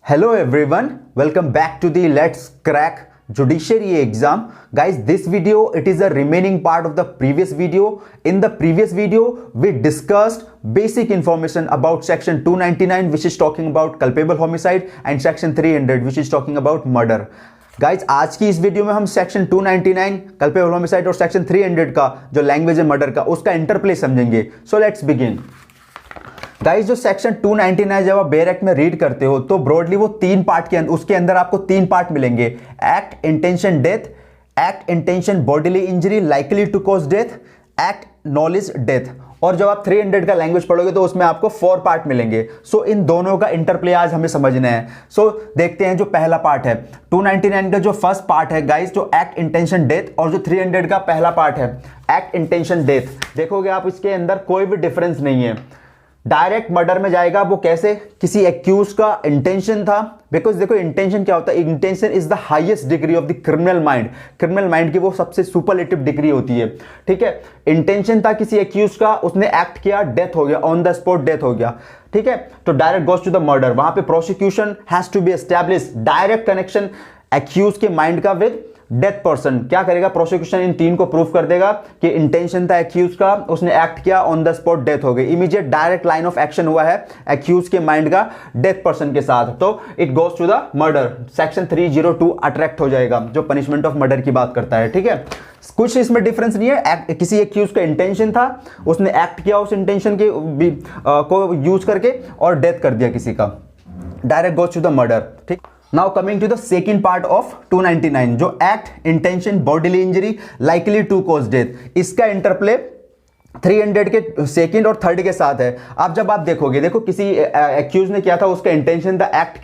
Hello everyone, welcome back to the Let's Crack Judiciary exam. Guys, this video, it is a remaining part of the previous video. In the previous video, we discussed basic information about section 299, which is talking about culpable homicide, and section 300, which is talking about murder. Guys आज की इस video में हम section 299 culpable homicide और section 300 का जो language है murder का उसका इंटरप्ले समझेंगे. So let's begin. गाइज जो सेक्शन 299 जब आप बेयर एक्ट में रीड करते हो तो ब्रॉडली वो तीन पार्ट के उसके अंदर आपको तीन पार्ट मिलेंगे. Act intention death, act intention bodily injury likely to cause death, act knowledge death. और जब आप 300 का लैंग्वेज पढ़ोगे तो उसमें आपको 4 पार्ट मिलेंगे. सो इन दोनों का इंटरप्ले आज हमें समझना है. सो देखते हैं जो पहला पार्ट है 299 का जो फर्स्ट पार्ट है गाइस, जो एक्ट इंटेंशन डेथ, और जो 300 का पहला पार्ट है एक्ट इंटेंशन डेथ. देखोगे आप इसके अंदर कोई भी डिफरेंस नहीं है. डायरेक्ट मर्डर में जाएगा वो कैसे, किसी एक्यूज का इंटेंशन था. बिकॉज देखो इंटेंशन क्या होता है, intention is the highest degree of the criminal mind. Criminal mind की वो सबसे सुपरलेटिव डिग्री होती है. ठीक है, इंटेंशन था किसी एक्यूज का, उसने एक्ट किया, डेथ हो गया, ऑन द स्पॉट डेथ हो गया. ठीक है, तो direct goes to the murder. वहां पे prosecution has to be establish direct connection accuse के माइंड का विद डेथ पर्सन. क्या करेगा प्रोसिक्यूशन, इन तीन को प्रूफ कर देगा कि इंटेंशन था एक्यूज का, उसने एक्ट किया, ऑन द स्पॉट डेथ हो गई. Immediate direct line of action हुआ है एक्यूज के माइंड का डेथ पर्सन के साथ, तो it goes to the murder. Section 302 attract हो जाएगा जो पनिशमेंट ऑफ मर्डर की बात करता है. ठीक है, कुछ इसमें डिफरेंस नहीं है. किसी एक्यूज का इंटेंशन था, उसने एक्ट किया उस इंटेंशन के को यूज करके और डेथ कर दिया किसी का. Direct goes to the murder. ठीक, now coming to the second part of 299 जो act intention bodily injury likely to cause death. इसका इंटरप्ले 300 के सेकंड और थर्ड के साथ है. अब जब आप देखोगे, देखो किसी एक्यूज ने किया था, उसका इंटेंशन था, एक्ट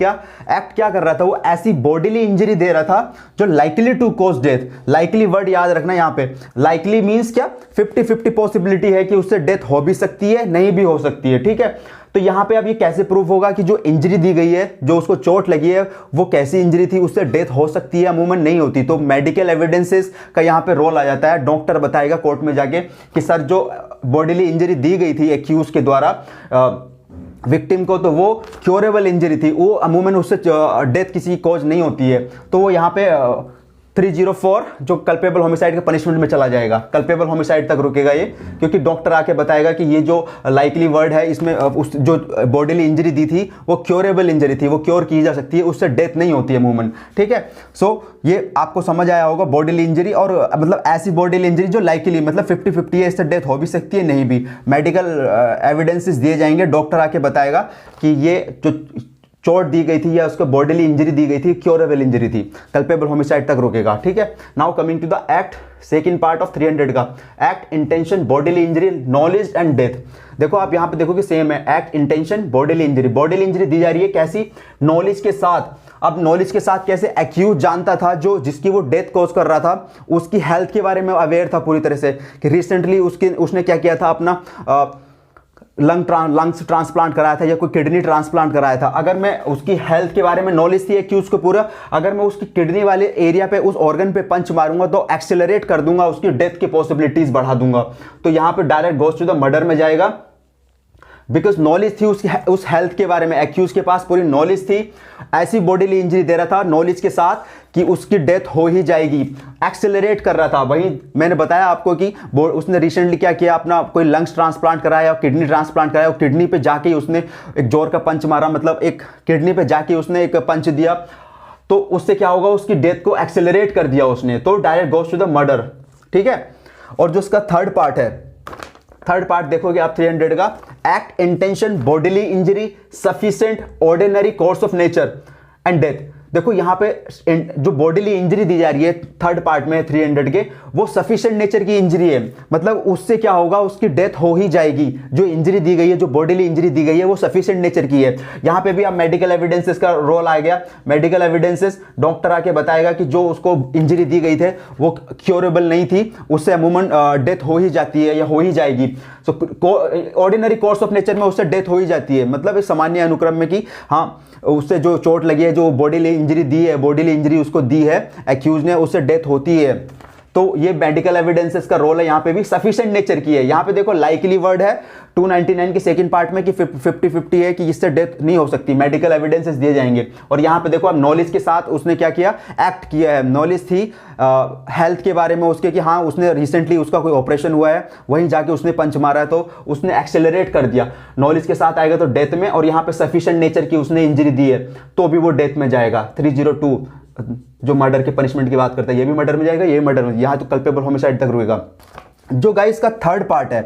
क्या कर रहा था, वो ऐसी बॉडीली इंजरी दे रहा था जो likely to cause death. Likely word याद रखना यहां पे. लाइकली मींस क्या, 50-50 पॉसिबिलिटी है कि उससे डेथ हो भी सकती है, नहीं भी हो सकती है. ठीक है, तो यहां पे अब ये कैसे प्रूफ होगा कि जो इंजरी दी गई है, जो उसको चोट लगी है, वो कैसी इंजरी थी, उससे डेथ हो सकती है, अमूमन नहीं होती. तो मेडिकल एविडेंसेस का यहां पे रोल आ जाता है. डॉक्टर बताएगा कोर्ट में जाके कि सर जो बॉडीली इंजरी दी गई थी एक्यूज के द्वारा विक्टिम को, तो वो क्योरेबल इंजरी थी, वो अमूमन उससे डेथ किसी कॉज नहीं होती है. तो वो यहां पे 304 जो कल्पेबल होमिसाइड के पनिशमेंट में चला जाएगा. कल्पेबल होमिसाइड तक रुकेगा ये, क्योंकि डॉक्टर आके बताएगा कि ये जो लाइकली वर्ड है इसमें उस जो बॉडीली इंजरी दी थी वो क्योरेबल इंजरी थी, वो क्योर की जा सकती है, उससे डेथ नहीं होती है अमूमन. ठीक है, सो ये आपको समझ आया होगा बॉडीली इंजरी, और मतलब ऐसी बॉडीली इंजरी जो लाइकली मतलब 50-50 है, इससे डेथ हो भी सकती है, नहीं भी. मेडिकल एविडेंसेस दिए जाएंगे, डॉक्टर आके बताएगा कि ये जो चोट दी गई थी या उसको बॉडीली इंजरी दी गई थी, क्योरेबल इंजरी थी. कल्पेबल होमिसाइड तक रुकेगा. ठीक है, now coming to the act second part of 300 का act intention bodily injury knowledge and death. देखो आप यहां पे देखोगे सेम है, act intention bodily injury. Bodily injury दी जा रही है कैसी, नॉलेज के साथ. अब नॉलेज के साथ कैसे, एक्यूज जानता था जो जिसकी वो डेथ कॉज कर रहा था, उसकी हेल्थ के बारे में अवेयर था पूरी तरह से कि रिसेंटली उसने क्या किया था, अपना लंग्स ट्रांसप्लांट कराया था या कोई किडनी ट्रांसप्लांट कराया था. अगर मैं उसकी हेल्थ के बारे में नॉलेज थी एक्यूज को पूरा, अगर मैं उसकी किडनी वाले एरिया पे उस ऑर्गन पे पंच मारूंगा तो एक्सेलरेट कर दूंगा, उसकी डेथ की पॉसिबिलिटीज बढ़ा दूंगा. तो यहां पे direct goes to the murder में जाएगा. बिकॉज नॉलेज थी उसकी, उस हेल्थ के बारे में एक्यूज के पास पूरी नॉलेज थी. ऐसी बॉडीली इंजरी दे रहा था नॉलेज के साथ कि उसकी डेथ हो ही जाएगी, एक्सेलरेट कर रहा था. वहीं मैंने बताया आपको कि उसने रिसेंटली क्या किया, अपना कोई लंग्स ट्रांसप्लांट कराया, किडनी ट्रांसप्लांट कराया, किडनी पे जाके उसने एक जोर का पंच मारा, मतलब एक किडनी पे जाके उसने एक पंच दिया, तो उससे क्या होगा, उसकी डेथ को एक्सेलरेट कर दिया उसने, तो direct goes to the murder. ठीक है, और जो उसका थर्ड पार्ट है, थर्ड पार्ट देखोगे आप 300 का act intention bodily injury sufficient ordinary course of nature and death. देखो यहां पे जो बॉडीली इंजरी दी जा रही है थर्ड पार्ट में 300 के, वो सफिशिएंट नेचर की इंजरी है, मतलब उससे क्या होगा, उसकी डेथ हो ही जाएगी. जो इंजरी दी गई है, जो बॉडीली इंजरी दी गई है, वो सफिशिएंट नेचर की है. यहां पे भी आप मेडिकल एविडेंसेस का रोल आ गया. मेडिकल एविडेंसेस, डॉक्टर आके बताएगा कि जो उसको इंजरी दी गई थे वो क्योरेबल नहीं थी, उससे अमूमन डेथ हो ही जाती है या हो ही जाएगी. सो ऑर्डिनरी कोर्स ऑफ नेचर में उससे डेथ हो ही जाती है, मतलब इस सामान्य अनुक्रम में कि हाँ उससे जो चोट लगी है, जो बॉडीली इंजरी दी है, बॉडीली इंजरी उसको दी है एक्यूज ने, उससे डेथ होती है. तो ये मेडिकल एविडेंसेस का रोल है यहाँ पे भी सफिशिएंट नेचर की है। यहाँ पे देखो लाइकली वर्ड है 299 के सेकंड पार्ट में कि 50-50 है कि इससे डेथ नहीं हो सकती, मेडिकल एविडेंसेस दिए जाएंगे। और यहाँ पे देखो अब नॉलेज के साथ उसने क्या किया, एक्ट किया है। नॉलेज थी हेल्थ के बारे में उसके कि हाँ उसने रिसेंटली उसका कोई ऑपरेशन हुआ है, वहीं जाके उसने पंच मारा है, तो उसने एक्सेलरेट कर दिया। नॉलेज के साथ आएगा तो डेथ में, और यहाँ पे सफिशिएंट नेचर की उसने इंजरी दी है तो भी वो डेथ में जाएगा। 302 जो मर्डर के पनिशमेंट की बात करता है, ये भी मर्डर में जाएगा, ये भी मर्डर में, यहाँ तो कल्पेबल होमिसाइड तक रुकेगा। जो गाइस का थर्ड पार्ट है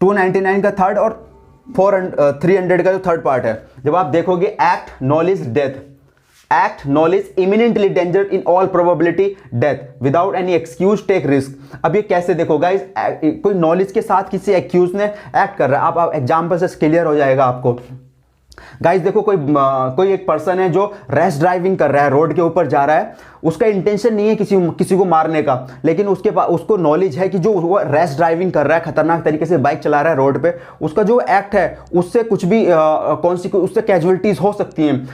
299 का थर्ड और 300 का जो थर्ड पार्ट है, जब आप देखोगे act knowledge death, act knowledge imminently danger in all probability death without any excuse take risk. अब ये कैसे देखो गाइस, कोई नॉलेज के साथ किसी एक्यूज ने एक्ट कर रहा है, आप एग्जाम्पल से क्लियर हो जाएगा आपको। गाइस देखो कोई एक पर्सन है जो रैश ड्राइविंग कर रहा है, रोड के ऊपर जा रहा है, उसका इंटेंशन नहीं है किसी को मारने का, लेकिन उसको नॉलेज है कि जो वो रैश ड्राइविंग कर रहा है, खतरनाक तरीके से बाइक चला रहा है रोड पे, उसका जो एक्ट है उससे कुछ भी उससे कैजुअलिटीज हो सकती हैं,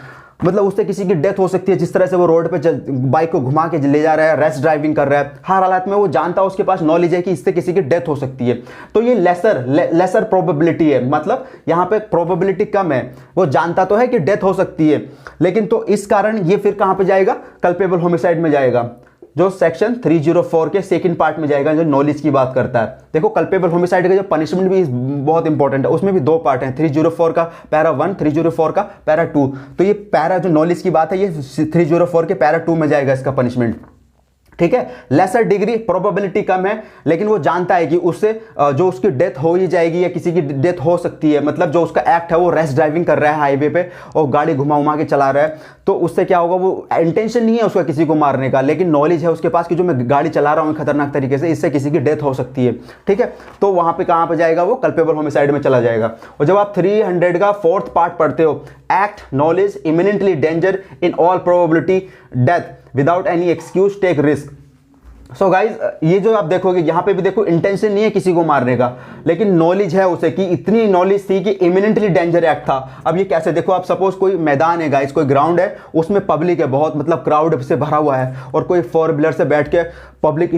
मतलब उससे किसी की डेथ हो सकती है। जिस तरह से वो रोड पे बाइक को घुमा के ले जा रहा है, रैश ड्राइविंग कर रहा है, हर हालत में वो जानता है, उसके पास नॉलेज है कि इससे किसी की डेथ हो सकती है, तो ये लेसर प्रोबेबिलिटी है, मतलब यहाँ पे प्रोबेबिलिटी कम है। वो जानता तो है कि डेथ हो सकती है, लेकिन तो इस कारण ये फिर कहां पे जाएगा, कल्पेबल होमिसाइड में जाएगा, जो सेक्शन 304 के सेकंड पार्ट में जाएगा, जो नॉलेज की बात करता है। देखो कल्पेबल होमिसाइड का जो पनिशमेंट भी बहुत इंपॉर्टेंट है, उसमें भी दो पार्ट हैं, 304 का पैरा 1, 304 का पैरा 2। तो ये पैरा जो नॉलेज की बात है ये 304 के पैरा 2 में जाएगा इसका पनिशमेंट, ठीक है। लेसर डिग्री, प्रोबेबिलिटी कम है, लेकिन वो जानता है कि उससे जो उसकी डेथ हो ही जाएगी या किसी की डेथ हो सकती है, मतलब जो उसका एक्ट है वो रैश ड्राइविंग कर रहा है हाईवे पे और गाड़ी घुमा के चला रहा है, तो उससे क्या होगा, वो इंटेंशन नहीं है उसका किसी को मारने का, लेकिन नॉलेज है उसके पास कि जो मैं गाड़ी चला रहा हूँ खतरनाक तरीके से, इससे किसी की डेथ हो सकती है, ठीक है। तो वहां पे कहां पे जाएगा, वो कल्पेबल होमिसाइड में चला जाएगा। और जब आप 300 का फोर्थ पार्ट पढ़ते हो, act knowledge imminently danger in all probability death without any excuse take risk. So guys ये जो आप देखोगे यहाँ पे भी देखो इंटेंशन नहीं है किसी को मारने का, लेकिन नॉलेज है उसे, कि इतनी नॉलेज थी कि इमिनेंटली डेंजर एक्ट था। अब ये कैसे देखो, आप सपोज कोई मैदान है गाइज, कोई ग्राउंड है, उसमें पब्लिक है बहुत, मतलब क्राउड से भरा हुआ है, और कोई 4 व्हीलर से बैठ के पब्लिक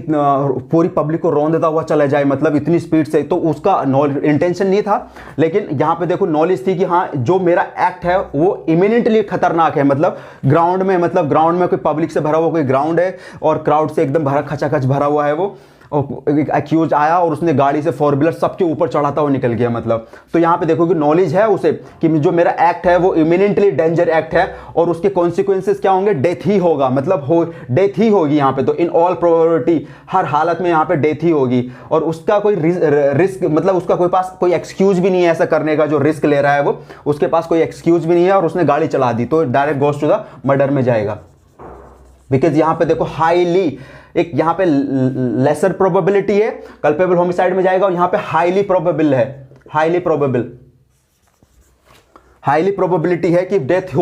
पूरी पब्लिक को रौंद देता हुआ चला जाए, मतलब इतनी स्पीड से, तो उसका इंटेंशन नहीं था। लेकिन यहाँ पे देखो नॉलेज थी कि हाँ जो मेरा एक्ट है वो इमिनेंटली खतरनाक है, मतलब ग्राउंड में कोई पब्लिक से भरा हुआ कोई ग्राउंड है और क्राउड से एकदम खचाखच भरा हुआ है वो, और एक्यूज आया और उसने गाड़ी से 4 व्हीलर सबके ऊपर चढ़ाता हुआ निकल गया, मतलब। तो यहाँ पे देखो कि नॉलेज है उसे कि जो मेरा एक्ट है वो इमिनेंटली डेंजर एक्ट है और उसके कॉन्सिक्वेंसेस क्या होंगे, डेथ ही होगा, मतलब डेथ ही होगी यहाँ पे। तो इन ऑल प्रोबेबिलिटी, हर हालत में यहाँ पे डेथ ही होगी, और उसका कोई रिस्क, मतलब उसका कोई पास कोई एक्सक्यूज भी नहीं है ऐसा करने का, जो रिस्क ले रहा है वो, उसके पास कोई एक्सक्यूज भी नहीं है, और उसने गाड़ी चला दी, तो direct goes to the murder में जाएगा। बिकॉज यहाँ पे देखो हाईली, एक यहाँ पे लेसर प्रोबेबिलिटी है, कल्पेबल होमिसाइड में जाएगा, और यहाँ पे हाईली प्रोबेबल है, हाईली प्रोबेबिलिटी है कि डेथ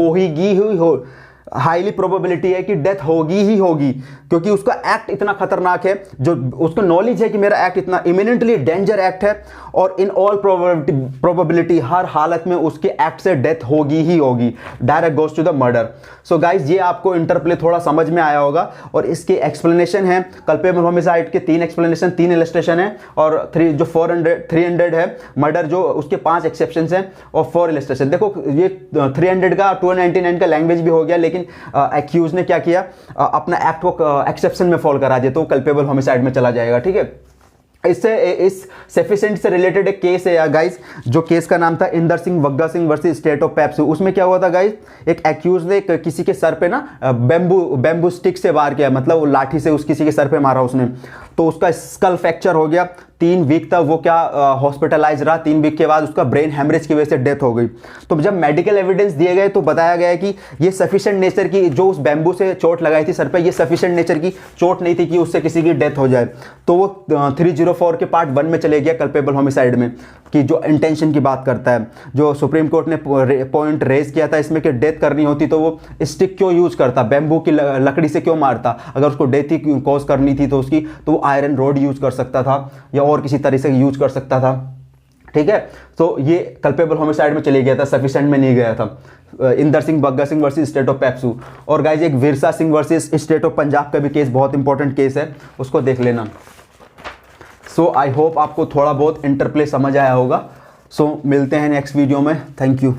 हाईली प्रोबेबिलिटी है कि डेथ होगी ही होगी, क्योंकि उसका एक्ट इतना खतरनाक है, जो उसको नॉलेज है कि मेरा एक्ट इतना इमिनेंटली डेंजर एक्ट है, और इन ऑल प्रोबेबिलिटी, हर हालत में उसके एक्ट से डेथ होगी ही होगी, direct goes to the murder. So guys ये आपको इंटरप्ले थोड़ा समझ में आया होगा, और इसके एक्सप्लेनेशन है कल्पेबल होमिसाइड के 3 एक्सप्लेनेशन, 3 इलस्ट्रेशन है, और 300 है मर्डर, जो उसके 5 एक्सेप्शंस हैं और 4 इलस्ट्रेशन। देखो ये 300 का 299 का लैंग्वेज भी हो गया, लेकिन एक्यूज ने क्या किया, अपना एक्ट को एक्सेप्शन में फॉल करा दिया, तो कल्पेबल होमिसाइड में चला जाएगा, ठीक है। इससे इस सफिशिएंट से रिलेटेड एक केस है यार गाइस, जो केस का नाम था Inder Singh Wagga Singh versus state of PEPSU. उसमें क्या हुआ था गाइस, एक एक्यूज ने किसी के सर पे ना बैम्बू स्टिक से वार किया, मतलब लाठी से किसी के सर पे मारा उसने, तो उसका स्कल फ्रैक्चर हो गया। 3 वीक तक वो क्या हॉस्पिटलाइज रहा, 3 वीक के बाद उसका ब्रेन हेमरेज की वजह से डेथ हो गई। तो जब मेडिकल एविडेंस दिए गए तो बताया गया कि ये सफिशिएंट नेचर की, जो उस बैम्बू से चोट लगाई थी सर पे, ये सफिशिएंट नेचर की चोट नहीं थी कि उससे किसी की डेथ हो जाए। तो वो 304 के पार्ट 1 में चले गया कल्पेबल होमिसाइड में, कि जो इंटेंशन की बात करता है। जो सुप्रीम कोर्ट ने पॉइंट रेज किया था इसमें कि डेथ करनी होती तो वो स्टिक क्यों यूज करता, बैम्बू की लकड़ी से क्यों मारता, अगर उसको डेथ ही कॉज करनी थी तो उसकी, तो वो आयरन रोड यूज कर सकता था या और किसी तरह से यूज कर सकता था, ठीक है। तो ये कल्पेबल होमिसाइड में चले गया था, सफिशिएंट में नहीं गया था। Inder Singh Bagga Singh versus state of Pepsu. और गाइज एक Virsa Singh versus state of Punjab का भी केस बहुत इंपॉर्टेंट केस है, उसको देख लेना। सो आई होप आपको थोड़ा बहुत इंटरप्ले समझ आया होगा। सो मिलते हैं नेक्स्ट वीडियो में। Thank you.